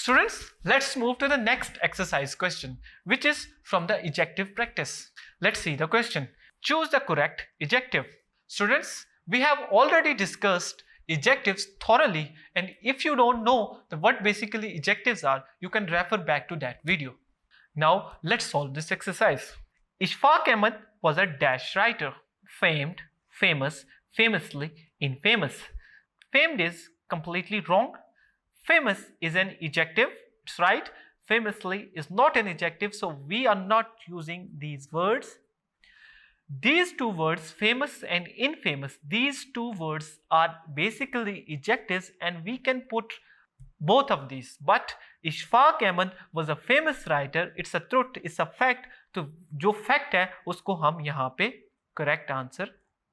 Students, let's move to the next exercise question, which is from the adjective practice. Let's see the question. Choose the correct adjective. Students, we have already discussed adjectives thoroughly, and if you don't know what basically adjectives are, you can refer back to that video. Now, let's solve this exercise. Ishfaq Ahmed was a dash writer. Famed, famous, famously, infamous. Famed is completely wrong. Famous is an adjective, it's right. Famously is not an adjective, so we are not using these words. These two words, famous and infamous, these two words are basically adjectives and we can put both of these. But Ishfaq Ahmed was a famous writer. It's a truth, it's a fact. तो जो fact है उसको हम यहाँ पे correct answer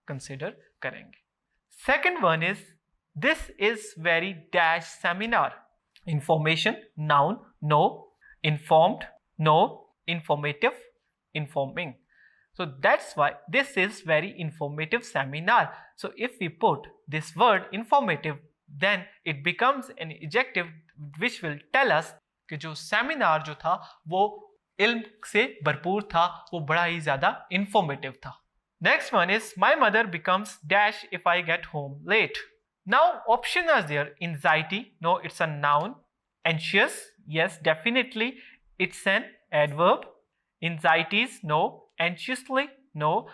consider करेंगे. Second one is, this is very dash seminar. Information, noun, no. Informed, no. Informative, informing. So that's why this is very informative seminar. So if we put this word informative, then it becomes an adjective which will tell us कि जो seminar जो था वो इल्म से भरपूर था, वो बड़ा ही ज़्यादा informative था. Next one is, my mother becomes dash if I get home late. Now options are there. Anxiety, no, it's a noun. Anxious, yes, definitely it's an adverb. Anxieties, no. Anxiously, no.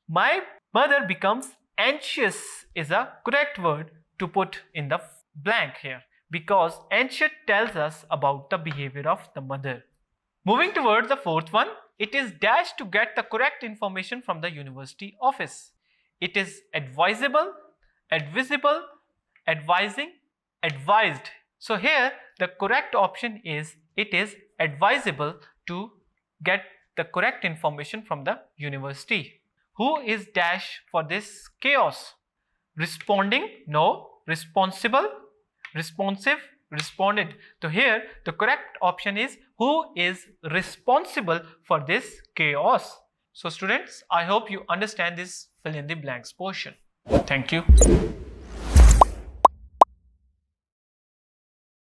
My mother becomes anxious is a correct word to put in the blank here, because anxious tells us about the behavior of the mother. Moving towards the fourth one, it is dash to get the correct information from the university office. It is advisable, advisable, advising, advised. So here the correct option is, it is advisable to get the correct information from the university. Who is dash for this chaos? Responding, no. Responsible, responsive, responded. So here the correct option is, who is responsible for this chaos? So students, I hope you understand this fill in the blanks portion. Thank you.